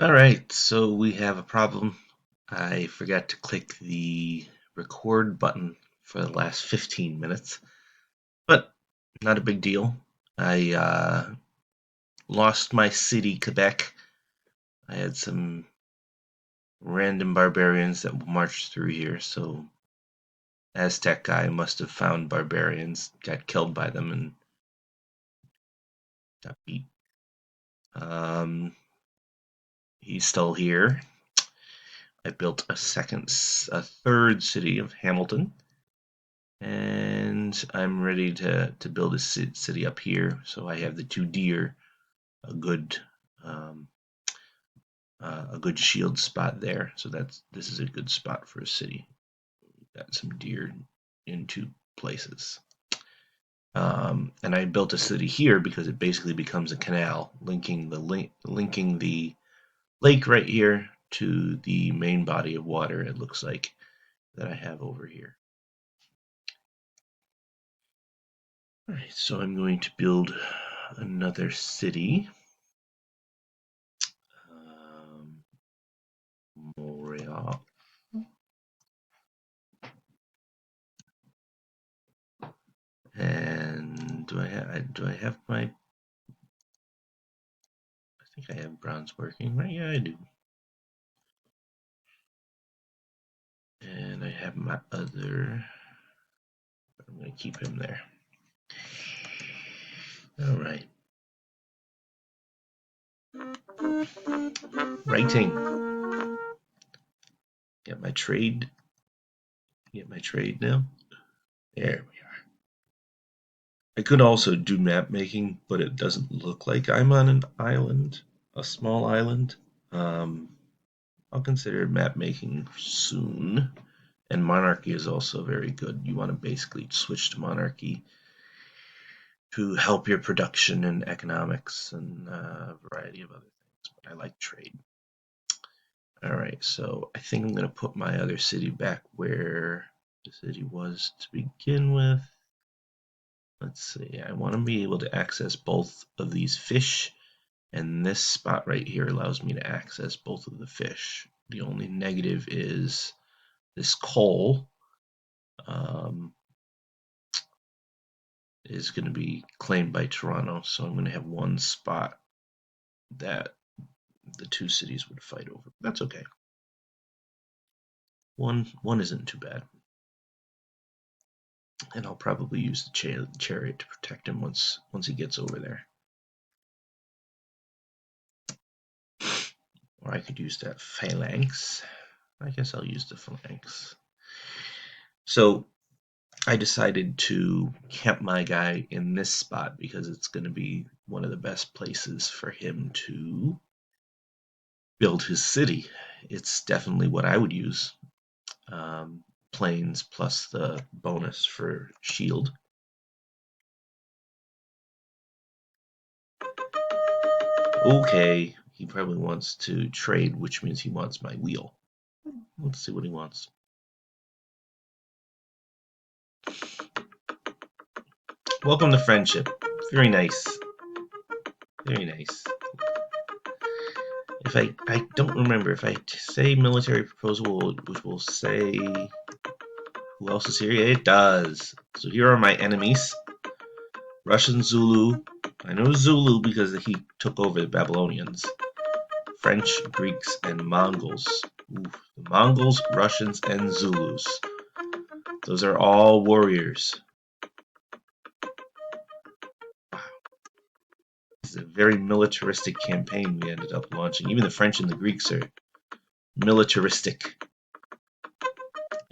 Alright, so we have a problem. I forgot to click the record button for the last 15 minutes, but not a big deal. I lost my city, Quebec. I had some random barbarians that marched through here, so Aztec guy must have found barbarians, got killed by them, and got beat. Um, he's still here. I built a third city of Hamilton. And I'm ready to build a city up here. So I have the two deer, a good um, a good shield spot there. So this is a good spot for a city. Got some deer in two places. And I built a city here because it basically becomes a canal linking the lake right here to the main body of water. It looks like that I have over here. All right, so I'm going to build another city. Montreal. And do I have my? I think I have bronze working, right? Yeah, I do. And I have my other. I'm gonna keep him there. All right. Writing. Get my trade. Get my trade now. There we are. I could also do map making, but it doesn't look like I'm on an island, a small island. Um, I'll consider map making soon. And monarchy is also very good. You want to basically switch to monarchy to help your production and economics and a variety of other things. But I like trade. All right, so I think I'm going to put my other city back where the city was to begin with. Let's see, I want to be able to access both of these fish, and this spot right here allows me to access both of the fish. The only negative is this coal. Um, is going to be claimed by Toronto, so I'm going to have one spot that the two cities would fight over. That's okay. One isn't too bad, and I'll probably use the chariot to protect him once he gets over there. Or I could use that phalanx. I guess I'll use the phalanx. So I decided to camp my guy in this spot because it's going to be one of the best places for him to build his city. It's definitely what I would use. Planes plus the bonus for shield. Okay, he probably wants to trade, which means he wants my wheel. Let's see what he wants. Welcome to friendship. Very nice. Very nice. If I don't remember, if I say military proposal, which will say who else is here? It does. So here are my enemies. Russian Zulu. I know Zulu because he took over the Babylonians. French, Greeks, and Mongols. Ooh, the Mongols, Russians, and Zulus. Those are all warriors. It's a very militaristic campaign we ended up launching. Even the French and the Greeks are militaristic.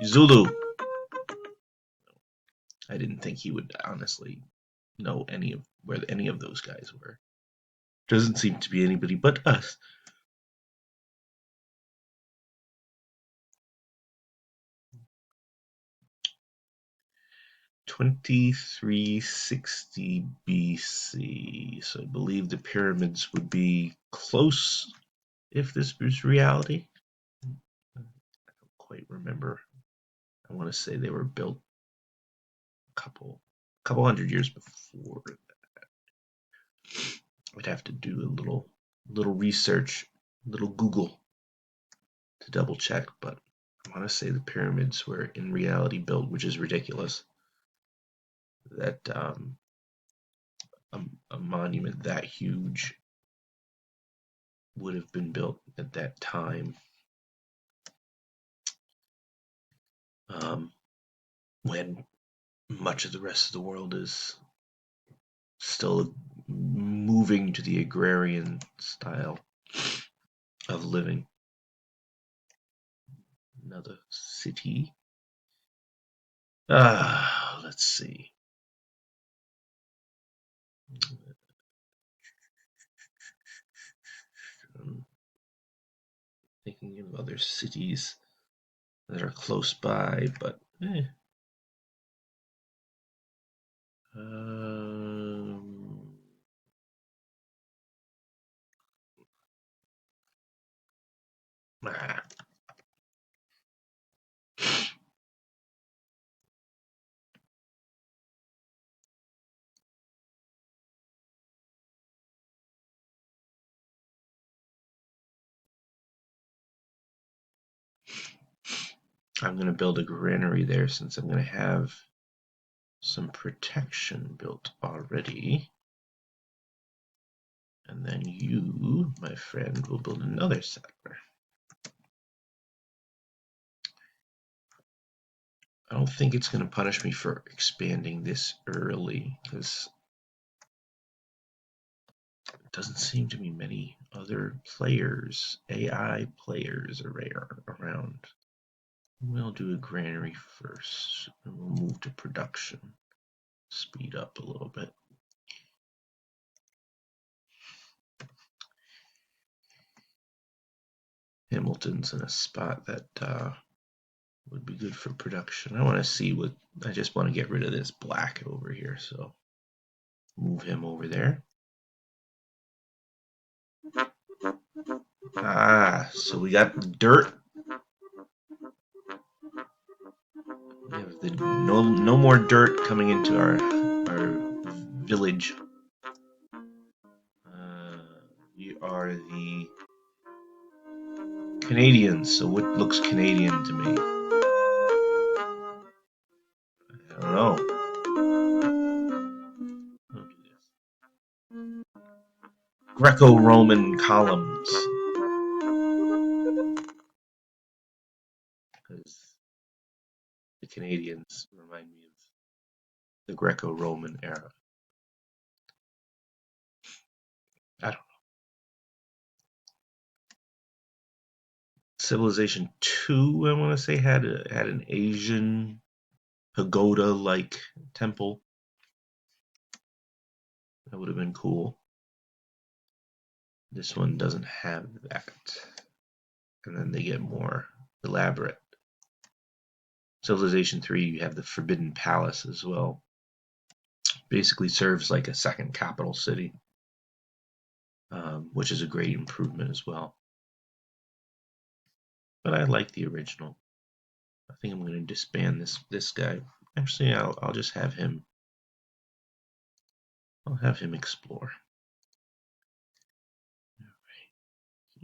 Zulu. I didn't think he would honestly know where any of those guys were. Doesn't seem to be anybody but us. 2360 BC. So I believe the pyramids would be close if this was reality. I don't quite remember. I want to say they were built a couple hundred years before that. I'd have to do a little research little Google to double check, but I want to say the pyramids were in reality built, which is ridiculous. That a monument that huge would have been built at that time, when much of the rest of the world is still moving to the agrarian style of living. Another city. Let's see. I'm thinking of other cities that are close by, but um, ah, I'm going to build a granary there since I'm going to have some protection built already. And then you, my friend, will build another settler. I don't think it's going to punish me for expanding this early, because there doesn't seem to be many other players, AI players, around. We'll do a granary first, and we'll move to production. Speed up a little bit. Hamilton's in a spot that would be good for production. I want to see what. I just want to get rid of this black over here, so move him over there. So we got dirt. We have no more dirt coming into our village. We are the Canadians, so what looks Canadian to me? I don't know. I'll do this. Greco-Roman columns. Because the Canadians remind me of the Greco-Roman era. I don't know. Civilization 2, I want to say, had an Asian pagoda-like temple. That would have been cool. This one doesn't have that. And then they get more elaborate. Civilization 3, you have the Forbidden Palace as well. Basically serves like a second capital city, which is a great improvement as well. But I like the original. I think I'm going to disband this guy. Actually, I'll just have him. I'll have him explore.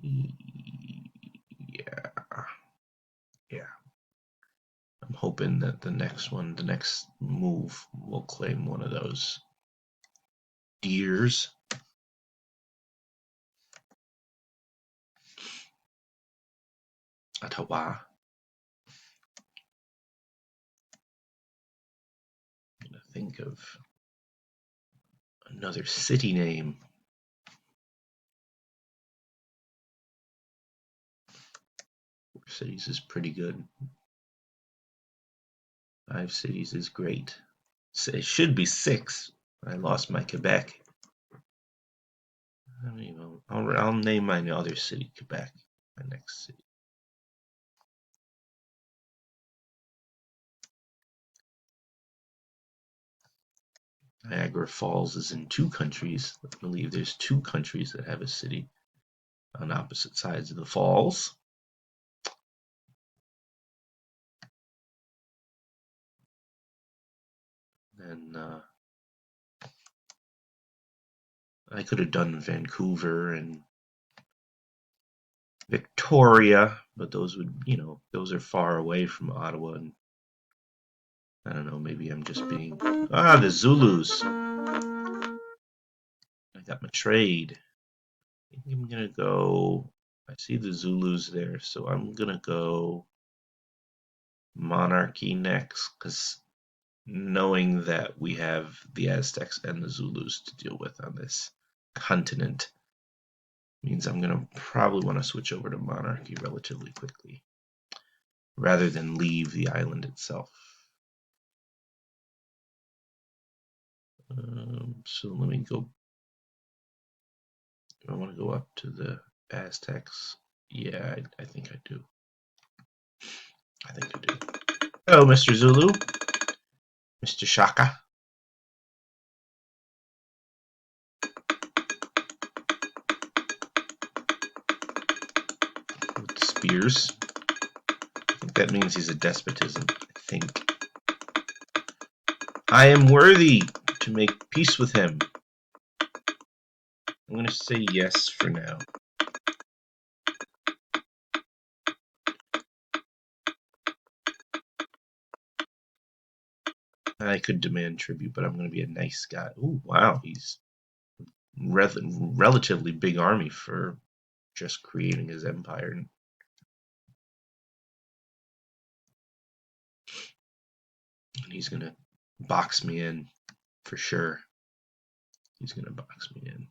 Yeah, yeah. I'm hoping that the next move, will claim one of those deers. Ottawa. I'm gonna think of another city name. Four cities is pretty good. 5 cities is great. So it should be 6. I lost my Quebec. I mean, I'll name my other city Quebec. My next city. Niagara Falls is in 2 countries. I believe there's 2 countries that have a city on opposite sides of the falls. And I could have done Vancouver and Victoria, but those would, those are far away from Ottawa, and I don't know, maybe I'm just being... Ah, the Zulus. I got my trade. I think I'm gonna go... I see the Zulus there, so I'm gonna go monarchy next, because knowing that we have the Aztecs and the Zulus to deal with on this continent means I'm gonna probably want to switch over to monarchy relatively quickly, rather than leave the island itself. So let me go. I want to go up to the Aztecs. Yeah, I think I do. I think I do. Hello, Mr. Zulu. Mr. Shaka. With spears. I think that means he's a despotism. I think. I am worthy to make peace with him. I'm going to say yes for now. I could demand tribute, but I'm going to be a nice guy. Oh, wow, he's relatively big army for just creating his empire. And he's going to box me in for sure. He's going to box me in.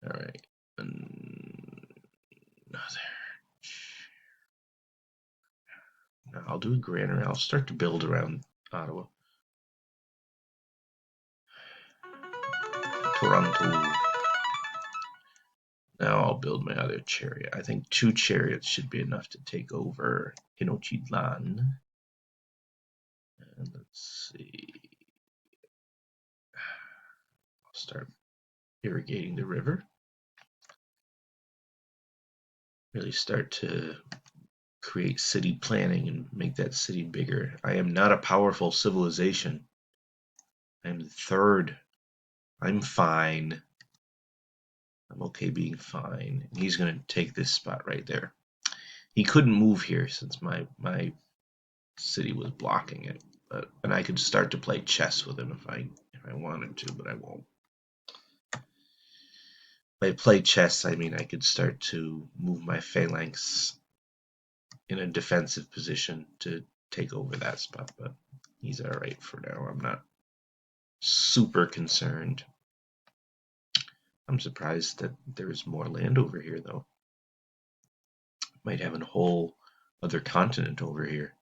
All right. I'll do a granary. I'll start to build around Ottawa. Toronto. Now I'll build my other chariot. I think 2 chariots should be enough to take over Tenochtitlan. And let's see. I'll start irrigating the river. Really start to create city planning and make that city bigger. I am not a powerful civilization. I'm third. I'm fine. I'm okay being fine. And he's going to take this spot right there. He couldn't move here since my city was blocking it. And I could start to play chess with him if I wanted to, but I won't. By play chess, I mean I could start to move my phalanx in a defensive position to take over that spot, but he's alright for now. I'm not super concerned. I'm surprised that there's more land over here, though. Might have a whole other continent over here.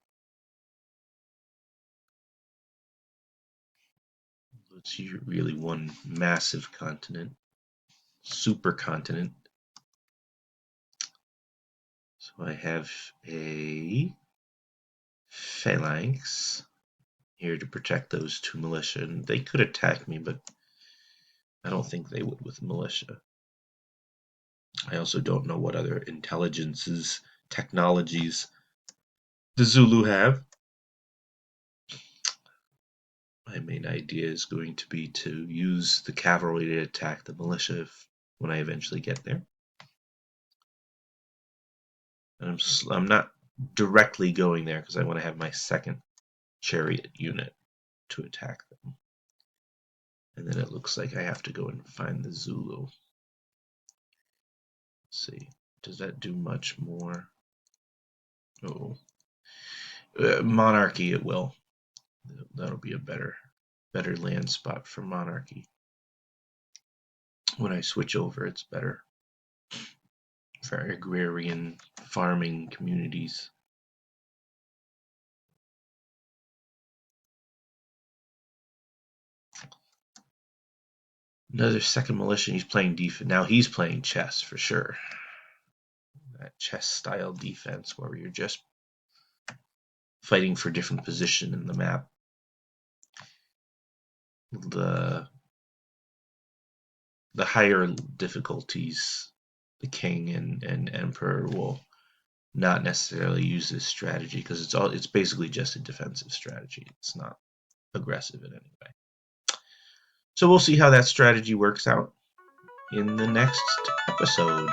It's really one massive continent, supercontinent. So I have a phalanx here to protect those 2 militia, and they could attack me, but I don't think they would with militia. I also don't know what other intelligences, technologies the Zulu have. My main idea is going to be to use the cavalry to attack the militia when I eventually get there. And I'm not directly going there because I want to have my second chariot unit to attack them. And then it looks like I have to go and find the Zulu. Let's see, does that do much more? Oh, monarchy it will. That'll be a better land spot for monarchy. When I switch over, it's better for agrarian farming communities. Another second militia. He's playing defense. Now he's playing chess for sure. That chess style defense where you're just fighting for different position in the map. The higher difficulties, the king and emperor will not necessarily use this strategy because it's basically just a defensive strategy. It's not aggressive in any way. So we'll see how that strategy works out in the next episode.